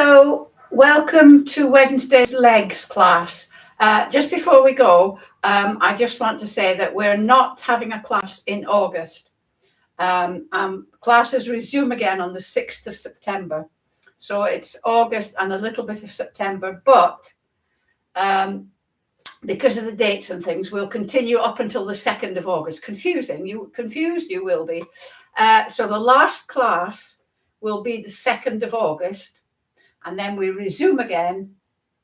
So, welcome to Wednesday's legs class. Just before we go, I just want to say that we're not having a class in August. Classes resume again on the 6th of September. So it's August and a little bit of September, but because of the dates and things, we'll continue up until the 2nd of August. Confused you will be. So the last class will be the 2nd of August. And then we resume again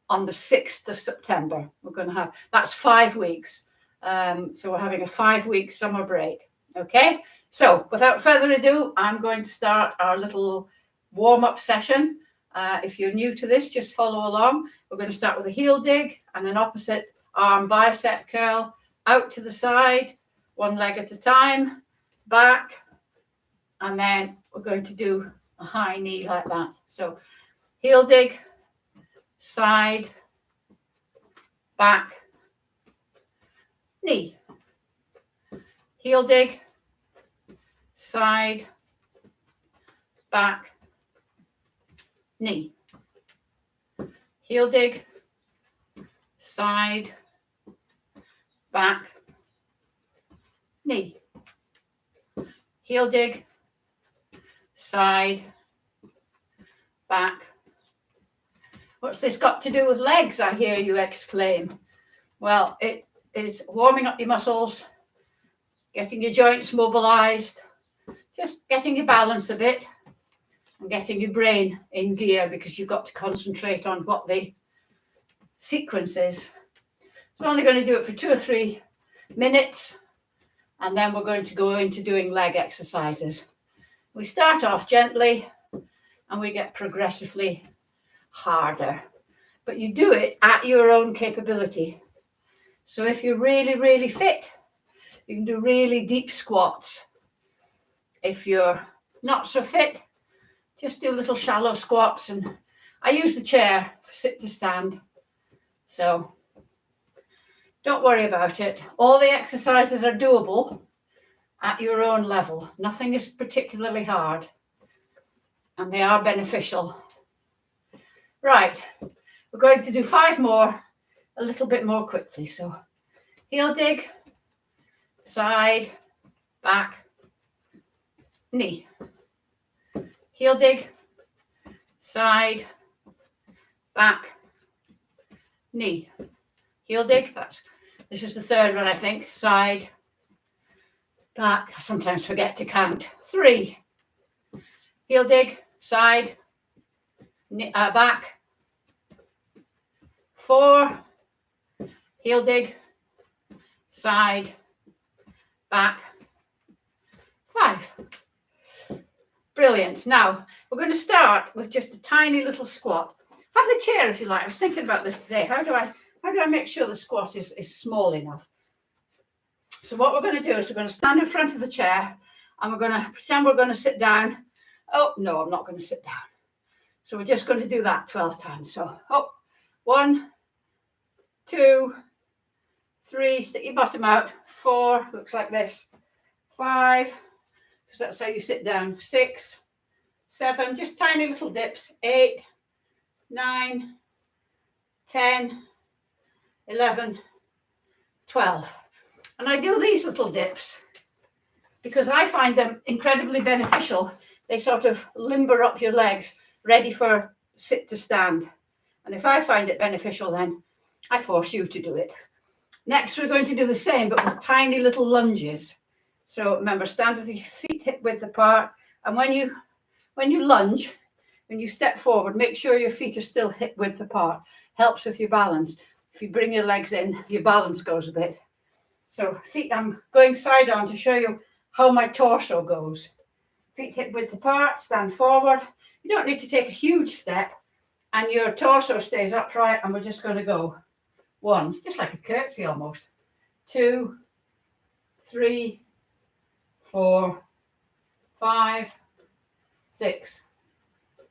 on the 6th of September. We're going to have, that's 5 weeks. So we're having a 5-week summer break. Okay. So without further ado, I'm going to start our little warm-up session. If you're new to this, just follow along. We're going to start with a heel dig and an opposite arm bicep curl out to the side, one leg at a time, back, and then we're going to do a high knee like that. So heel dig, side, back, knee. Heel dig, side, back, knee. Heel dig, side, back, knee. Heel dig, side, back. What's this got to do with legs, I hear you exclaim? Well, it is warming up your muscles, getting your joints mobilized, just getting your balance a bit and getting your brain in gear, because you've got to concentrate on what the sequence is. So I'm only going to do it for 2 or 3 minutes, and then we're going to go into doing leg exercises. We start off gently and we get progressively harder, but you do it at your own capability. So if you're really, really fit, you can do really deep squats. If you're not so fit, just do little shallow squats. And I use the chair for sit to stand. So don't worry about it. All the exercises are doable at your own level. Nothing is particularly hard, and they are beneficial. Right, we're going to do 5 more, a little bit more quickly. So heel dig, side, back, knee. Heel dig, side, back, knee. Heel dig, this is the 3rd one, I think. Side, back. I sometimes forget to count. 3. Heel dig, side, back. 4. Heel dig, side, back. 5. Brilliant. Now we're going to start with just a tiny little squat. Have the chair if you like. I was thinking about this today. How do I make sure the squat is small enough? So what we're going to do is we're going to stand in front of the chair and we're going to pretend we're going to sit down. Oh, no, I'm not going to sit down. So we're just going to do that 12 times. So, 1, 2, 3, stick your bottom out. 4, looks like this. 5, because that's how you sit down. 6, 7, just tiny little dips. 8, 9, 10, 11, 12. And I do these little dips because I find them incredibly beneficial. They sort of limber up your legs, ready for sit to stand. And if I find it beneficial, then I force you to do it. Next, we're going to do the same, but with tiny little lunges. So remember, stand with your feet hip width apart. And when you lunge, when you step forward, make sure your feet are still hip width apart. Helps with your balance. If you bring your legs in, your balance goes a bit. So feet, I'm going side on to show you how my torso goes. Feet hip width apart, stand forward. You don't need to take a huge step, and your torso stays upright, and we're just going to go. 1, it's just like a curtsy almost. 2, 3, 4, 5, 6,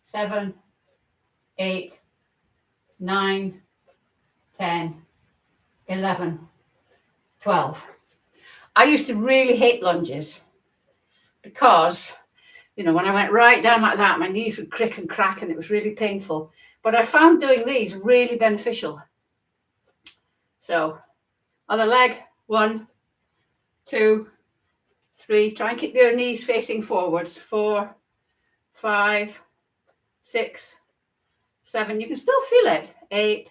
7, 8, 9, 10, 11, 12. I used to really hate lunges because You know, when I went right down like that, my knees would crick and crack and it was really painful. But I found doing these really beneficial. So, other leg, 1, 2, 3. Try and keep your knees facing forwards. 4, 5, 6, 7. You can still feel it. 8,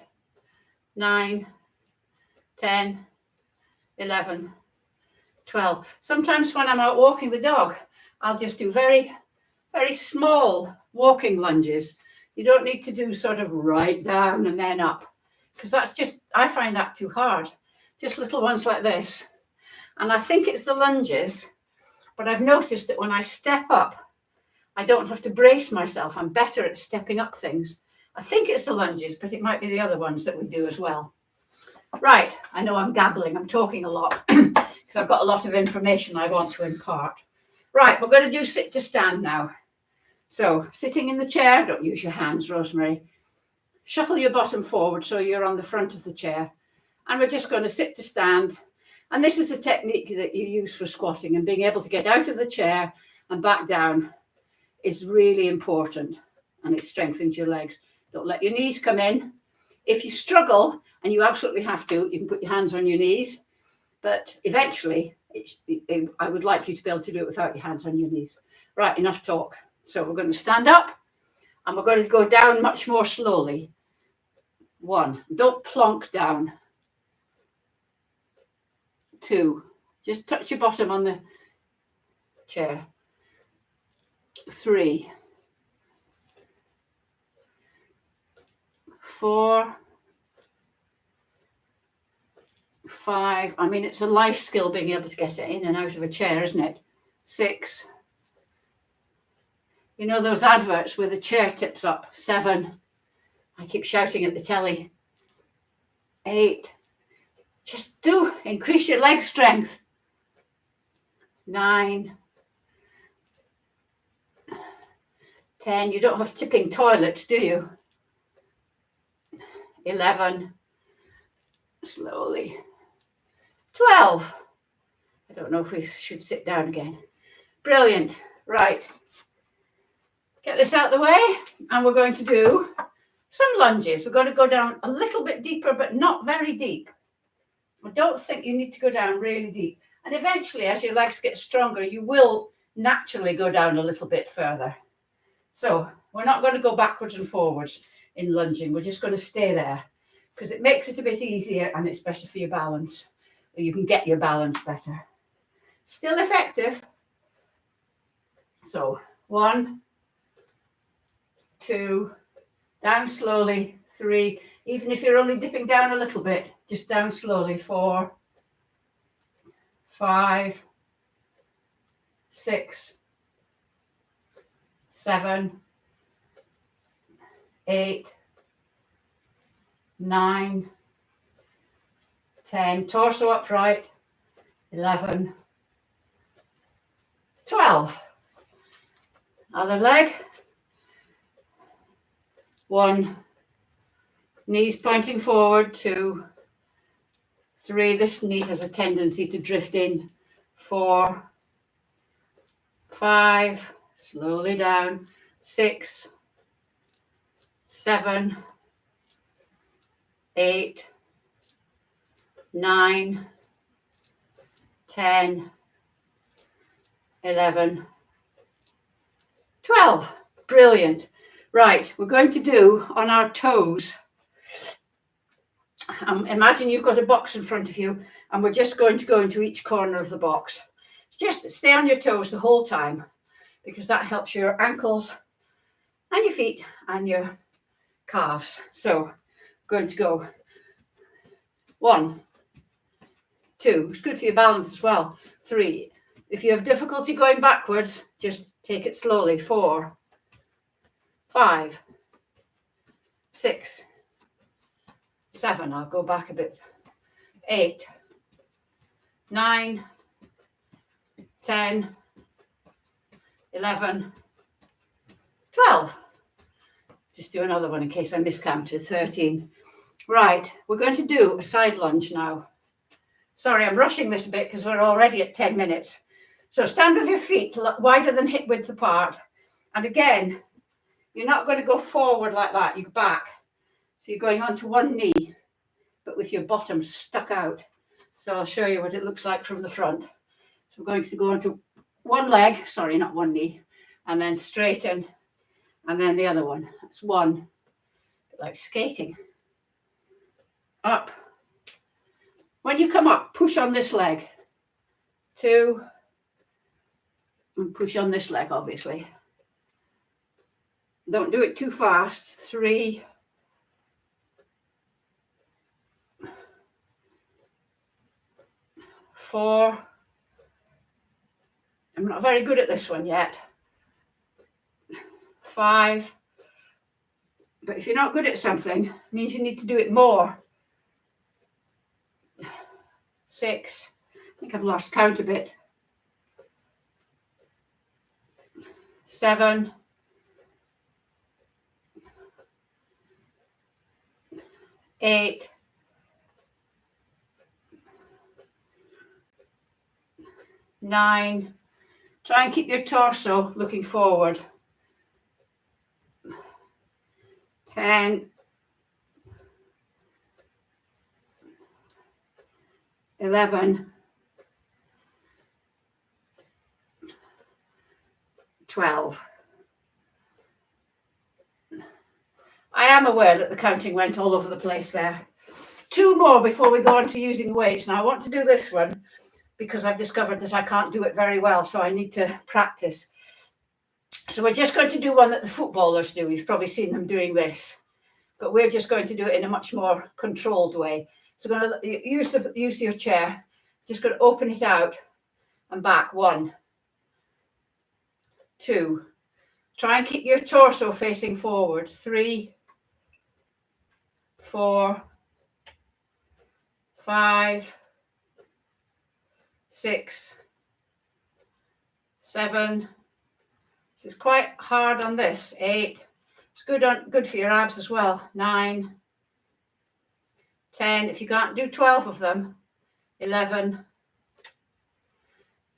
9, 10, 11, 12. Sometimes when I'm out walking the dog, I'll just do very, very small walking lunges. You don't need to do sort of right down and then up, because that's just, I find that too hard. Just little ones like this. And I think it's the lunges, but I've noticed that when I step up, I don't have to brace myself. I'm better at stepping up things. I think it's the lunges, but it might be the other ones that we do as well. Right, I know I'm gabbling, I'm talking a lot because I've got a lot of information I want to impart. Right, we're going to do sit to stand now. So sitting in the chair, don't use your hands, Rosemary. Shuffle your bottom forward so you're on the front of the chair. And we're just going to sit to stand. And this is the technique that you use for squatting, and being able to get out of the chair and back down is really important, and it strengthens your legs. Don't let your knees come in. If you struggle and you absolutely have to, you can put your hands on your knees, but eventually I would like you to be able to do it without your hands on your knees. Right, enough talk. So we're going to stand up and we're going to go down much more slowly. 1, don't plonk down. 2, just touch your bottom on the chair. 3, 4, 5. I mean, it's a life skill being able to get it in and out of a chair, isn't it? 6. You know those adverts where the chair tips up? 7. I keep shouting at the telly. 8. Just do increase your leg strength. 9. 10. You don't have tipping toilets, do you? 11. Slowly. 12. I don't know if we should sit down again. Brilliant. Right. Get this out of the way, and we're going to do some lunges. We're going to go down a little bit deeper, but not very deep. I don't think you need to go down really deep. And eventually, as your legs get stronger, you will naturally go down a little bit further. So we're not going to go backwards and forwards in lunging. We're just going to stay there because it makes it a bit easier and it's better for your balance. You can get your balance better. Still effective. So 1, 2, down slowly. 3, even if you're only dipping down a little bit, just down slowly. 4, 5, 6, 7, 8, 9, 10, torso upright. 11, 12. Other leg. 1, knees pointing forward. 2, 3. This knee has a tendency to drift in. 4, 5. Slowly down. 6, 7, 8, 9, 10, 11, 12. Brilliant. Right, we're going to do on our toes. Imagine you've got a box in front of you and we're just going to go into each corner of the box. Just stay on your toes the whole time because that helps your ankles and your feet and your calves. So I'm going to go 1, 2. It's good for your balance as well. 3. If you have difficulty going backwards, just take it slowly. 4, 5, 6, 7. I'll go back a bit. 8, 9, 10, 11, 12. Just do another one in case I miscounted. 13. Right, we're going to do a side lunge now. Sorry, I'm rushing this a bit because we're already at 10 minutes. So stand with your feet wider than hip width apart. And again, you're not going to go forward like that. You're back. So you're going onto one knee, but with your bottom stuck out. So I'll show you what it looks like from the front. So we're going to go onto one leg, sorry, not one knee, and then straighten, and then the other one. That's one, like skating. Up. When you come up, push on this leg. 2, and push on this leg, obviously. Don't do it too fast. 3, 4. I'm not very good at this one yet. 5. But if you're not good at something, it means you need to do it more. 6. I think I've lost count a bit. 7. 8. 9. Try and keep your torso looking forward. 10. 11. 12. I am aware that the counting went all over the place there. 2 more before we go on to using weights. Now I want to do this one because I've discovered that I can't do it very well, so I need to practice. So we're just going to do one that the footballers do. You've probably seen them doing this, but we're just going to do it in a much more controlled way. So we're going to use your chair. Just going to open it out and back. 1, 2. Try and keep your torso facing forwards. 3, 4, 5, 6, 7. This is quite hard on this. 8. It's good for your abs as well. 9, 10. If you can't do 12 of them, 11,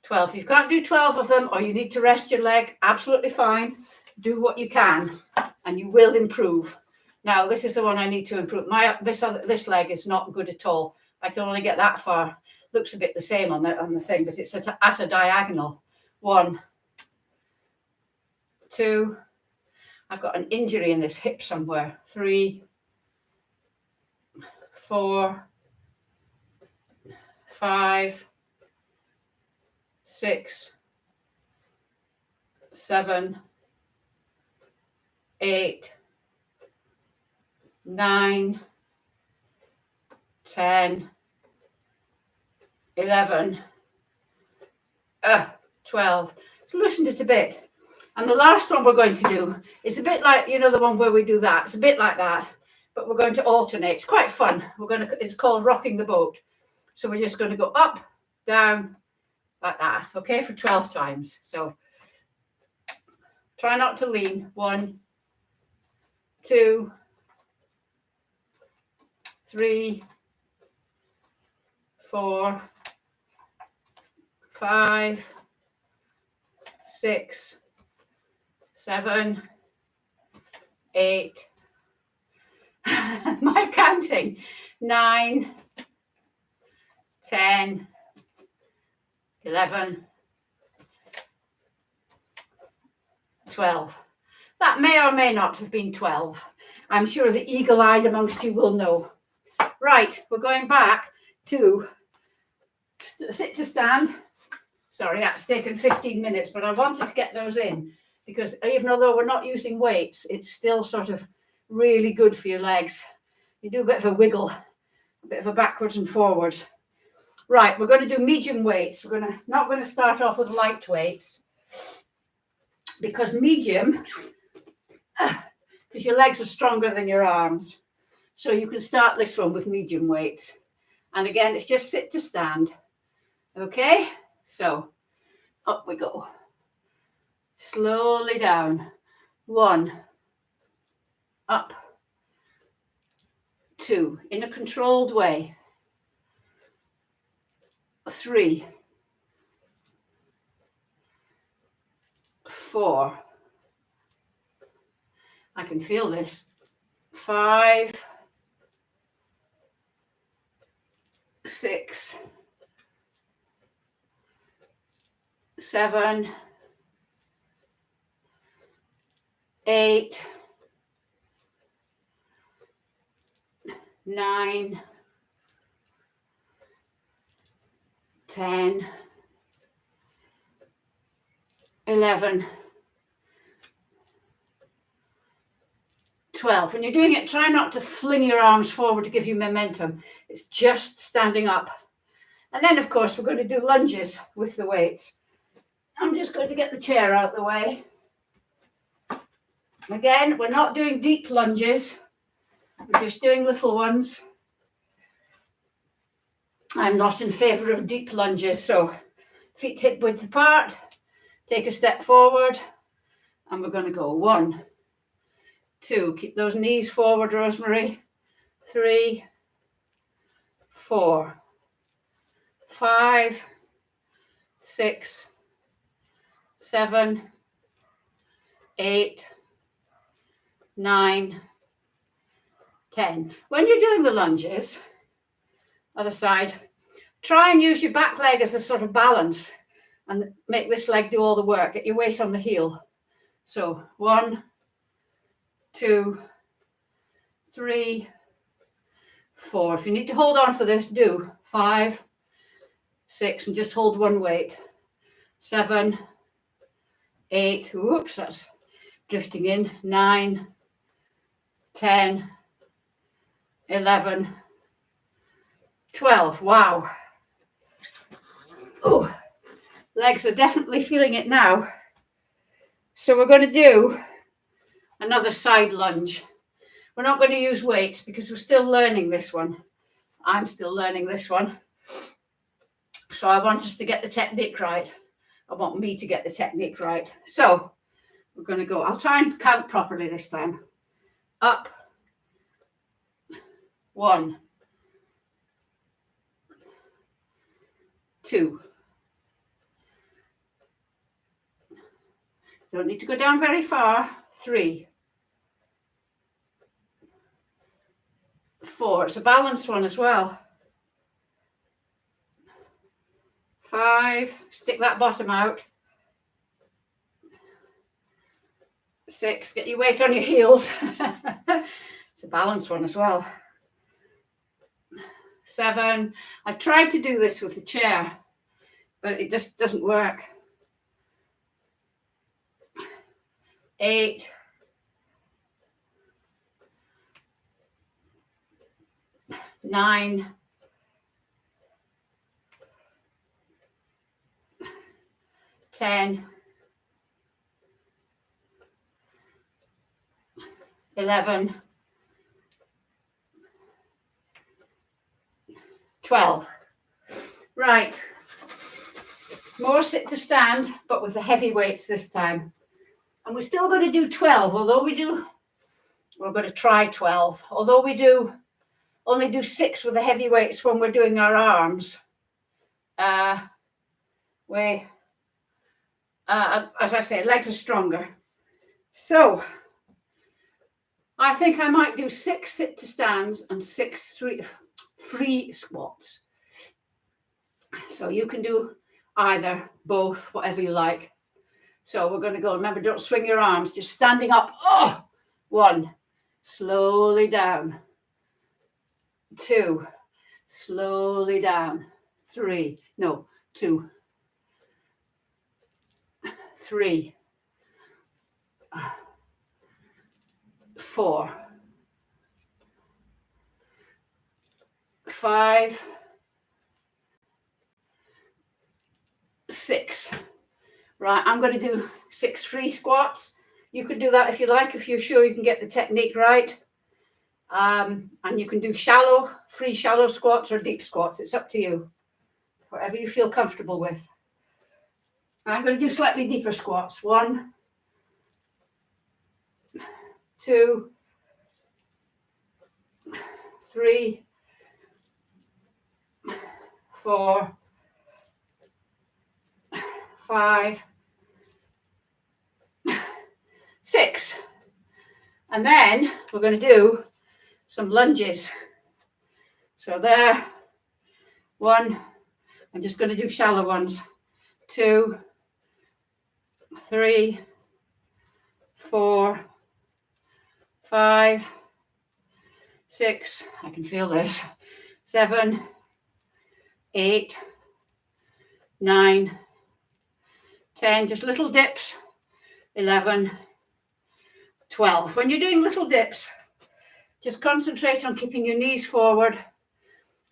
12. If you can't do 12 of them, or you need to rest your leg, absolutely fine. Do what you can, and you will improve. Now, this is the one I need to improve. This leg is not good at all. I can only get that far. Looks a bit the same on the thing, but it's at a diagonal. 1, 2. I've got an injury in this hip somewhere. 3, 4, 5, 6, 7, 8, 9, 10, 11, 12. So loosened it a bit. And the last one we're going to do is a bit like, you know, the one where we do that. It's a bit like that, but we're going to alternate. It's quite fun. It's called rocking the boat. So we're just going to go up, down, like that, okay, for 12 times. So try not to lean. 1, 2, 3, 4, 5, 6, 7, 8. My counting. 9, 10, 11, 12. That may or may not have been 12. I'm sure the eagle-eyed amongst you will know. Right, we're going back to sit to stand. Sorry, that's taken 15 minutes, but I wanted to get those in because even though we're not using weights, it's still sort of really good for your legs. You do a bit of a wiggle, a bit of a backwards and forwards. Right, we're going to do medium weights. We're not going to start off with light weights because medium, because your legs are stronger than your arms. So you can start this one with medium weights. And again, it's just sit to stand. Okay, so up we go. Slowly down. 1, up. 2, in a controlled way. 3, 4. I can feel this. 5, 6, 7, 8, 9, 10, 11, 12. When you're doing it, try not to fling your arms forward to give you momentum. It's just standing up. And then, of course, we're going to do lunges with the weights. I'm just going to get the chair out of the way. Again, we're not doing deep lunges. We're just doing little ones. I'm not in favour of deep lunges, so feet hip width apart, take a step forward, and we're going to go 1, 2, keep those knees forward, Rosemary, 3, 4, 5, 6, 7, 8, 9, 10. When you're doing the lunges, other side, try and use your back leg as a sort of balance and make this leg do all the work. Get your weight on the heel. So 1, 2, 3, 4. If you need to hold on for this, do 5, 6, and just hold one weight. 7, 8, whoops, that's drifting in. 9, 10, 11, 12. Wow. Oh, legs are definitely feeling it now. So we're going to do another side lunge. We're not going to use weights because we're still learning this one. I'm still learning this one. So I want us to get the technique right. I want me to get the technique right. So we're going to go. I'll try and count properly this time. Up. 1, 2. Don't need to go down very far. 3, 4. It's a balanced one as well. 5. Stick that bottom out. 6. Get your weight on your heels. It's a balanced one as well. 7. I tried to do this with the chair, but it just doesn't work. 8. 9. 10. 11. 12. Right. More sit to stand, but with the heavy weights this time. And we're still going to do 12, although we're going to try 12. Although we only do 6 with the heavy weights when we're doing our arms. As I say, legs are stronger. So I think I might do 6 sit to stands and 6 free squats. So you can do either, both, whatever you like. So we're going to go. Remember, don't swing your arms, just standing up. 1, slowly down. 2, slowly down. 3, no, 2, 3, 4, 5, 6. Right, I'm going to do 6 free squats. You can do that if you like, if you're sure you can get the technique right. And you can do free shallow squats or deep squats. It's up to you, whatever you feel comfortable with. I'm going to do slightly deeper squats. 1, 2, 3, 4, 5, 6. And then we're going to do some lunges. So there, 1, I'm just going to do shallow ones. 2, 3, 4, 5, 6, I can feel this, 7, 8, 9, 10, just little dips, 11, 12. When you're doing little dips, just concentrate on keeping your knees forward.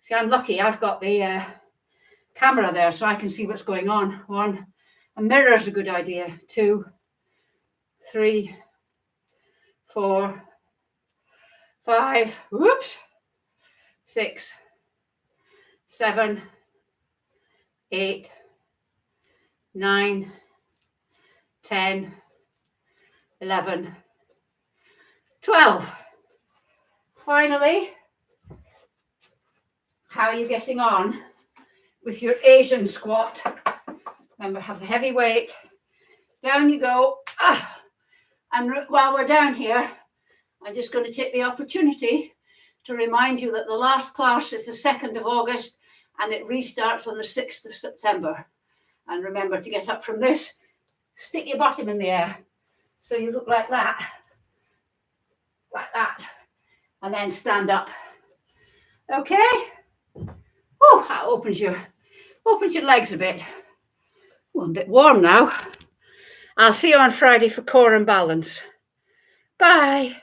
See, I'm lucky, I've got the camera there so I can see what's going on. 1, a mirror is a good idea. 2, 3, 4, 5, whoops, 6, 7, 8, 9, 10, 11, 12. Finally, how are you getting on with your Asian squat? Remember, have the heavy weight. Down you go. And while we're down here, I'm just going to take the opportunity to remind you that the last class is the 2nd of August and it restarts on the 6th of September. And remember to get up from this, stick your bottom in the air. So you look like that, and then stand up. Okay? Oh, that opens your legs a bit. Oh, I'm a bit warm now. I'll see you on Friday for core and balance. Bye.